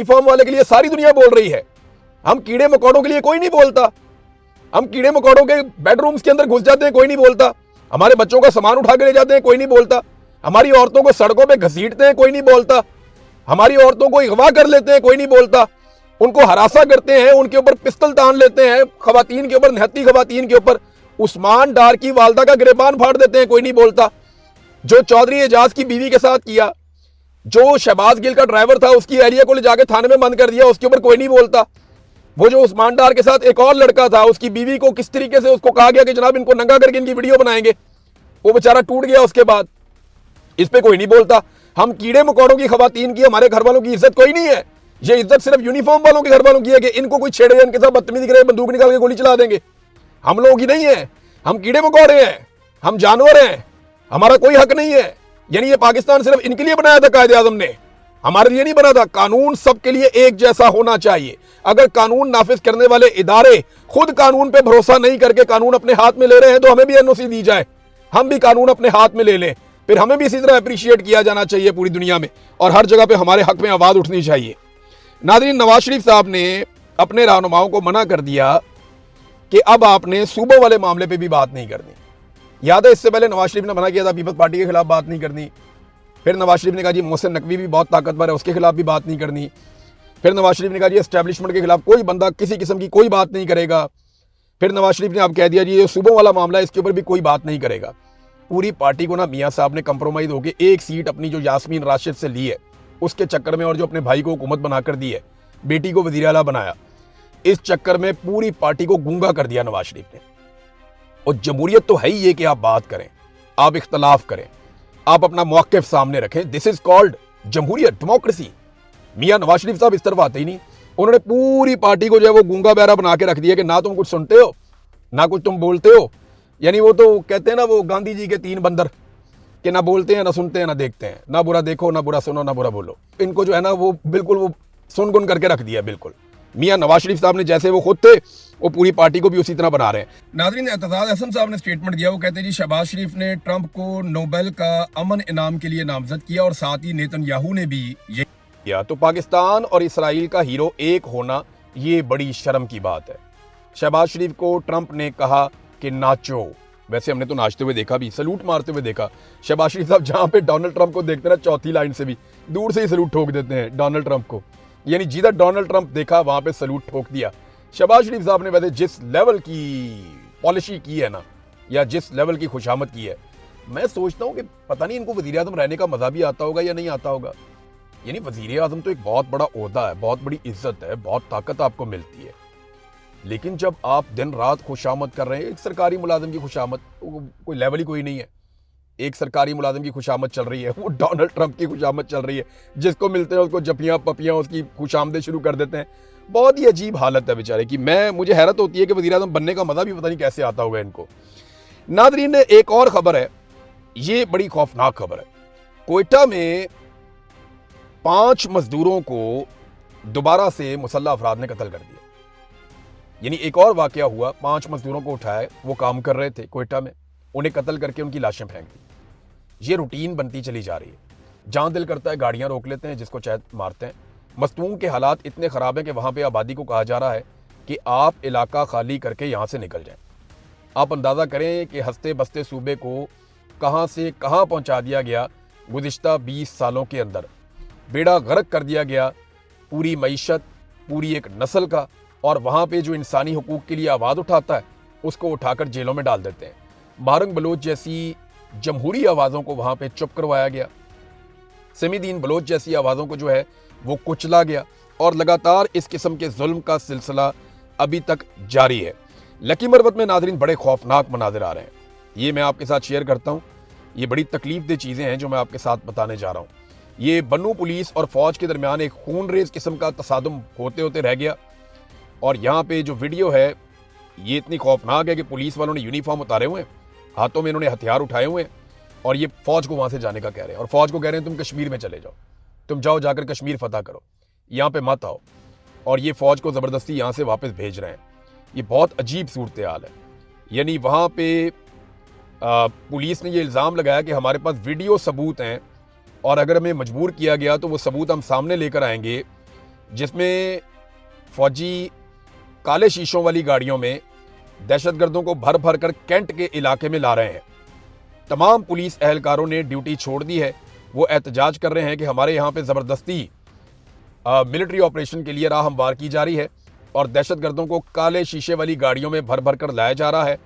Uniform वाले के लिए सारी दुनिया बोल रही है, हम कीड़े मकोड़ों के लिए कोई नहीं बोलता। हम कीड़े मकोड़ों के बेडरूम्स के अंदर घुस जाते हैं, कोई नहीं बोलता। हमारे बच्चों का सामान उठा के ले जाते हैं, कोई नहीं बोलता। हमारी औरतों को सड़कों पे घसीटते हैं, कोई नहीं बोलता। हमारी औरतों को अगवा कर लेते हैं, कोई नहीं बोलता। उनको हरासा करते हैं, उनके ऊपर पिस्तल तान लेते हैं, खवातीन के ऊपर, निहत्ती खवातीन के ऊपर। उस्मान डार की वालदा का गिरेबान फाड़ देते हैं, कोई नहीं बोलता। जो चौधरी एजाज की बीवी के साथ किया, जो शहबाज गिल का ड्राइवर था, उसकी एहलिया को ले जाके थाने में बंद कर दिया, उसके ऊपर कोई नहीं बोलता। वो जो उस्मान डार के साथ एक और लड़का था, उसकी बीवी को किस तरीके से उसको कहा गया कि जनाब इनको नंगा करके इनकी वीडियो बनाएंगे, वो बेचारा टूट गया उसके बाद, इस पे कोई नहीं बोलता। हम कीड़े मकोड़ों की खवातीन की, हमारे घर वालों की इज्जत कोई नहीं है। ये इज्जत सिर्फ यूनिफॉर्म वालों के घर वालों की है कि इनको कोई छेड़े, इनके साथ बदतमीजी करे, बंदूक निकाल के गोली चला देंगे। हम लोगों की नहीं है। हम कीड़े मकोड़े हैं, हम जानवर हैं, हमारा कोई हक नहीं है। यानी ये पाकिस्तान सिर्फ इनके लिए बनाया था कायदे आजम ने, हमारे लिए नहीं बना था। कानून सबके लिए एक जैसा होना चाहिए। अगर कानून नाफिज करने वाले इदारे खुद कानून पे भरोसा नहीं करके कानून अपने हाथ में ले रहे हैं, तो हमें भी एनओसी दी जाए, हम भी कानून अपने हाथ में ले लें, फिर हमें भी इसी तरह अप्रिशिएट किया जाना चाहिए पूरी दुनिया में, और हर जगह पे हमारे हक में आवाज उठनी चाहिए। नाज़रीन, नवाज शरीफ साहब ने अपने रहनुमाओं को मना कर दिया कि अब आपने सूबों वाले मामले पे भी बात नहीं करनी। याद है, इससे पहले नवाज शरीफ ने मना किया था पीपल्स पार्टी के खिलाफ बात नहीं करनी। फिर नवाज शरीफ ने कहा जी मोहसिन नकवी भी बहुत ताकतवर है, उसके खिलाफ भी बात नहीं करनी। फिर नवाज शरीफ ने कहा जी एस्टैब्लिशमेंट के खिलाफ कोई बंदा किसी किस्म की कोई बात नहीं करेगा। फिर नवाज शरीफ ने अब कह दिया जी ये सूबों वाला मामला है, इसके ऊपर भी कोई बात नहीं करेगा। पूरी पार्टी को ना मियाँ साहब ने कंप्रोमाइज होकर एक सीट अपनी जो यास्मीन राशिद से ली है उसके चक्कर में, और जो अपने भाई को हुकूमत बनाकर दी है, बेटी को वज़ीर आला बनाया, इस चक्कर में पूरी पार्टी को गूंगा कर दिया नवाज शरीफ ने। और जमहूरियत तो है ही ये कि आप बात करें, आप इख्तलाफ करें, आप अपना मौक़िफ़ सामने रखें। दिस इज कॉल्ड जमहूरियत, डेमोक्रेसी। मियाँ नवाज शरीफ साहब इस तरफ आते ही नहीं। उन्होंने पूरी पार्टी को जो है वो गूंगा बहरा बना के रख दिया कि ना तुम कुछ सुनते हो ना कुछ तुम बोलते हो। यानी वो तो कहते हैं ना वो गांधी जी के 3 बंदर कि ना बोलते हैं ना सुनते हैं ना देखते हैं, ना बुरा देखो ना बुरा सुनो ना बुरा बोलो। इनको जो है ना वो बिल्कुल वो सुन गुन करके रख दिया बिल्कुल। मियाँ नवाज शरीफ साहब ने जैसे वो खुद थे वो पूरी पार्टी को भी उसी तरह बना रहे हैं। नाज़रीन, एतजाज़ हसन साहब ने स्टेटमेंट दिया, वो कहते हैं जी शहबाज शरीफ ने ट्रंप को नोबेल का अमन इनाम के लिए नामजद किया और साथ ही नेतन्याहू ने भी ये किया। तो पाकिस्तान और इसराइल का हीरो एक होना ये बड़ी शर्म की बात है। शहबाज शरीफ को ट्रंप ने कहा कि नाचो, वैसे हमने तो नाचते हुए देखा भी, सलूट मारते हुए देखा। शहबाज शरीफ साहब जहाँ पे डोनाल्ड ट्रंप को देखते ना, चौथी लाइन से भी दूर से ही सलूट ठोक देते हैं डोनाल्ड ट्रंप को। यानी जिधर डोनाल्ड ट्रंप देखा वहां पे सलूट ठोक दिया। शहबाज शरीफ साहब ने वैसे जिस लेवल की पॉलिसी की है ना, या जिस लेवल की खुशामद की है, मैं सोचता हूं कि पता नहीं इनको वजीर आजम रहने का मजा भी आता होगा या नहीं आता होगा। यानी वजीर आजम तो एक बहुत बड़ा ओहदा है, बहुत बड़ी इज्जत है, बहुत ताकत आपको मिलती है, लेकिन जब आप दिन रात खुशामद कर रहे हैं, एक सरकारी मुलाजिम की खुशामद कोई लेवल ही कोई नहीं है। एक सरकारी मुलाजिम की खुशामद चल रही है, वो डोनाल्ड ट्रंप की खुशामद चल रही है, जिसको मिलते हैं उसको जपियां पपियां उसकी खुशामदें शुरू कर देते हैं। बहुत ही अजीब हालत है बेचारे की। मुझे हैरत होती है कि वज़ीर आज़म बनने का मजा भी पता नहीं कैसे आता होगा इनको। नाज़रीन, एक और खबर है, ये बड़ी खौफनाक खबर है। कोयटा में 5 मजदूरों को दोबारा से मुसल्लह अफराद ने कत्ल कर दिया। यानी एक और वाकया हुआ, 5 मजदूरों को उठाया, वो काम कर रहे थे कोयटा में, उन्हें कत्ल करके उनकी लाशें फेंक दी। ये रूटीन बनती चली जा रही है। जहां दिल करता है गाड़ियां रोक लेते हैं, जिसको चाहे मारते हैं। मस्तूम के हालात इतने ख़राब हैं कि वहां पे आबादी को कहा जा रहा है कि आप इलाका खाली करके यहां से निकल जाएं। आप अंदाज़ा करें कि हंसते बसते सूबे को कहां से कहां पहुंचा दिया गया। गुज़िश्ता 20 सालों के अंदर बेड़ा गर्क कर दिया गया पूरी मईशत, पूरी एक नस्ल का। और वहां पे जो इंसानी हुकूक के लिए आवाज़ उठाता है उसको उठाकर जेलों में डाल देते हैं। मारंग बलोच जैसी जमहूरी आवाज़ों को वहाँ पे चुप करवाया गया। समीदीन बलोच जैसी आवाज़ों को जो है वो कुचला गया, और लगातार इस किस्म के जुल्म का सिलसिला अभी तक जारी है। लकी मरवत में नाज़रीन बड़े खौफनाक मनाजिर आ रहे हैं, ये मैं आपके साथ शेयर करता हूँ। ये बड़ी तकलीफदेह चीज़ें हैं जो मैं आपके साथ बताने जा रहा हूँ। ये बन्नू पुलिस और फौज के दरमियान एक खून रेज किस्म का तसादुम होते होते रह गया। और यहाँ पे जो वीडियो है ये इतनी खौफनाक है कि पुलिस वालों ने यूनिफॉर्म उतारे हुए हैं, हाथों में इन्होंने हथियार उठाए हुए हैं, और ये फौज को वहाँ से जाने का कह रहे हैं। और फौज को कह रहे हैं तुम कश्मीर में चले जाओ, तुम जाओ जाकर कश्मीर फतह करो, यहाँ पे मत आओ। और ये फौज को ज़बरदस्ती यहाँ से वापस भेज रहे हैं। ये बहुत अजीब सूरत हाल है। यानी वहाँ पे पुलिस ने ये इल्ज़ाम लगाया कि हमारे पास वीडियो सबूत हैं, और अगर हमें मजबूर किया गया तो वो सबूत हम सामने लेकर आएंगे जिसमें फौजी काले शीशों वाली गाड़ियों में दहशतगर्दों को भर भर कर कैंट के इलाके में ला रहे हैं। तमाम पुलिस एहलकारों ने ड्यूटी छोड़ दी है। वो एहतजाज कर रहे हैं कि हमारे यहाँ पे ज़बरदस्ती मिलिट्री ऑपरेशन के लिए राह हमवार की जा रही है और दहशतगर्दों को काले शीशे वाली गाड़ियों में भर भर कर लाया जा रहा है।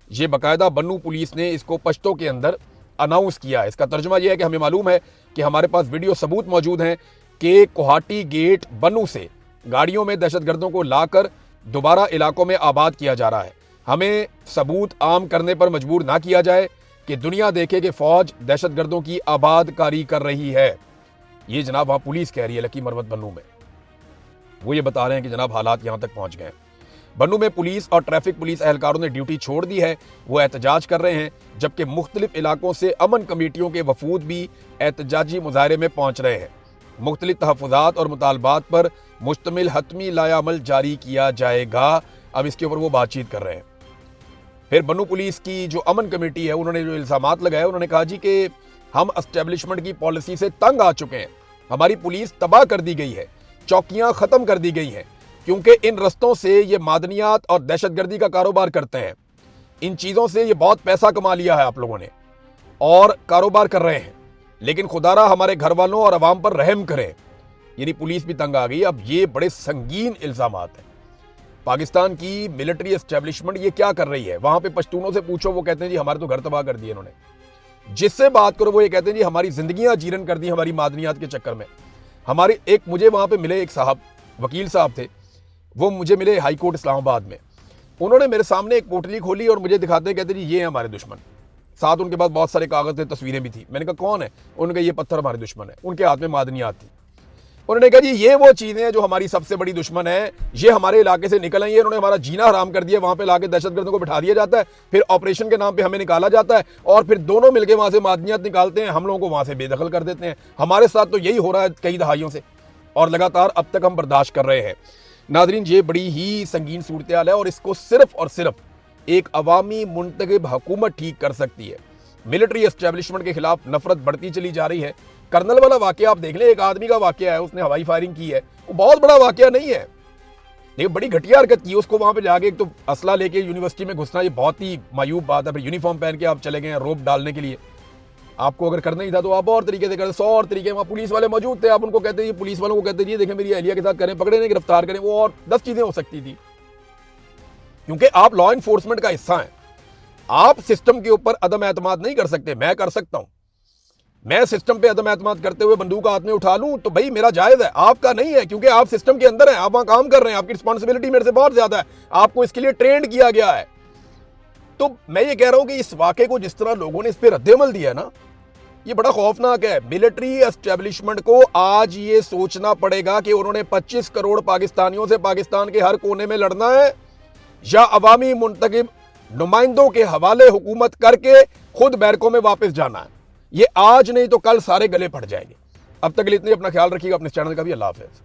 ये बाकायदा बन्नू पुलिस ने इसको पश्तो के अंदर अनाउंस किया है। इसका तर्जुमा यह है कि हमें मालूम है कि हमारे पास वीडियो सबूत मौजूद हैं कि कोहाटी गेट बन्नू से गाड़ियों में दहशतगर्दों को लाकर दोबारा इलाकों में आबाद किया जा रहा है। हमें सबूत आम करने पर मजबूर ना किया जाए कि दुनिया देखे कि फौज दहशतगर्दों की आबादकारी कर रही है। ये जनाब वहां पुलिस कह रही है लकी मरवत बन्नू में। वो ये बता रहे हैं कि जनाब हालात यहां तक पहुंच गए। बन्नू में पुलिस और ट्रैफिक पुलिस एहलकारों ने ड्यूटी छोड़ दी है। वो एहतजाज कर रहे हैं, जबकि मुख्तलिफ इलाकों से अमन कमेटियों के वफूद भी एहतजाजी मुजाहरे में पहुंच रहे हैं। मुख्तलिफ तहफ़्फ़ुज़ात और मुतालबात पर मुश्तमिल हतमी लायामल जारी किया जाएगा। अब इसके ऊपर वो बातचीत कर रहे हैं। फिर बन्नू पुलिस की जो अमन कमेटी है, उन्होंने जो इल्ज़ामात लगाए, उन्होंने कहा जी कि हम एस्टेब्लिशमेंट की पॉलिसी से तंग आ चुके हैं। हमारी पुलिस तबाह कर दी गई है, चौकियां ख़त्म कर दी गई हैं, क्योंकि इन रस्तों से ये मादनियात और दहशतगर्दी का कारोबार करते हैं। इन चीज़ों से ये बहुत पैसा कमा लिया है आप लोगों ने और कारोबार कर रहे हैं, लेकिन खुदारा हमारे घर वालों और अवाम पर रहम करें। यानी पुलिस भी तंग आ गई। अब ये बड़े संगीन इल्ज़ामात हैं। पाकिस्तान की मिलिट्री एस्टेब्लिशमेंट ये क्या कर रही है? वहां पे पश्तूनों से पूछो, वो कहते हैं जी हमारे तो घर तबाह कर दिए इन्होंने। जिससे बात करो वो ये कहते हैं जी हमारी जिंदगियां जीरन कर दी हमारी मादनियात के चक्कर में। हमारे एक मुझे वहां पे मिले एक साहब, वकील साहब थे, वो मुझे मिले हाई कोर्ट इस्लामाबाद में। उन्होंने मेरे सामने एक पोटली खोली और मुझे दिखाते कहते जी ये हमारे दुश्मन। साथ उनके पास बहुत सारे कागज थे, तस्वीरें भी थी। मैंने कहा कौन है? उन्होंने कहा ये पत्थर हमारे दुश्मन है। उनके हाथ में मादनियात थी। उन्होंने कहा जी ये वो चीजें हैं जो हमारी सबसे बड़ी दुश्मन है, ये हमारे इलाके से निकल आई है, इन्होंने हमारा जीना हराम कर दिया। वहां पे लाके दहशतगर्दों को बिठा दिया जाता है, फिर ऑपरेशन के नाम पे हमें निकाला जाता है और फिर दोनों मिलकर वहां से मादनियात निकालते हैं, हम लोगों को वहां से बेदखल कर देते हैं। हमारे साथ तो यही हो रहा है कई दहाइयों से और लगातार अब तक हम बर्दाश्त कर रहे हैं। नादरीन, ये बड़ी ही संगीन सूरत हाल है और इसको सिर्फ और सिर्फ एक अवामी मुंतखब हुकूमत ठीक कर सकती है। मिलिट्री एस्टेब्लिशमेंट के खिलाफ नफरत बढ़ती चली जा रही है। कर्नल वाला वाकया आप देख लें, एक आदमी का वाकया है, उसने हवाई फायरिंग की है, वो बहुत बड़ा वाकया नहीं है, लेकिन बड़ी घटिया हरकत की। उसको वहां पे जाके एक तो असला लेके यूनिवर्सिटी में घुसना, ये बहुत ही मायूब बात है। फिर यूनिफॉर्म पहन के आप चले गए हैं रोप डालने के लिए। आपको अगर करना ही था तो आप और तरीके से करें, 100 और तरीके। वहां पुलिस वाले मौजूद थे, आप उनको कहते हैं, पुलिस वालों को कहते हैं देखें मेरी अहलिया के साथ करें, पकड़े नहीं, गिरफ्तार करें, वो और 10 चीजें हो सकती थी, क्योंकि आप लॉ एनफोर्समेंट का हिस्सा हैं। आप सिस्टम के ऊपर अदम एतमाद नहीं कर सकते। मैं कर सकता हूं, मैं सिस्टम पे अदम एतमाद करते हुए बंदूक हाथ में उठा लूं तो भाई मेरा जायज है, आपका नहीं है, क्योंकि आप सिस्टम के अंदर हैं, आप वहां काम कर रहे हैं, आपकी रिस्पॉन्सिबिलिटी मेरे से बहुत ज्यादा है, आपको इसके लिए ट्रेंड किया गया है। तो मैं ये कह रहा हूं कि इस वाकये को जिस तरह लोगों ने इस पर रद्द-ए-अमल दिया है ना, ये बड़ा खौफनाक है। मिलिट्री एस्टेब्लिशमेंट को आज ये सोचना पड़ेगा कि उन्होंने 25 करोड़ पाकिस्तानियों से पाकिस्तान के हर कोने में लड़ना है या अवामी मुंतखब नुमाइंदों के हवाले हुकूमत करके खुद बैरकों में वापस जाना है। ये आज नहीं तो कल सारे गले फट जाएंगे। अब तक के लिए इतने, अपना ख्याल रखिएगा, अपने चैनल का भी। अल्लाह हाफ़िज़।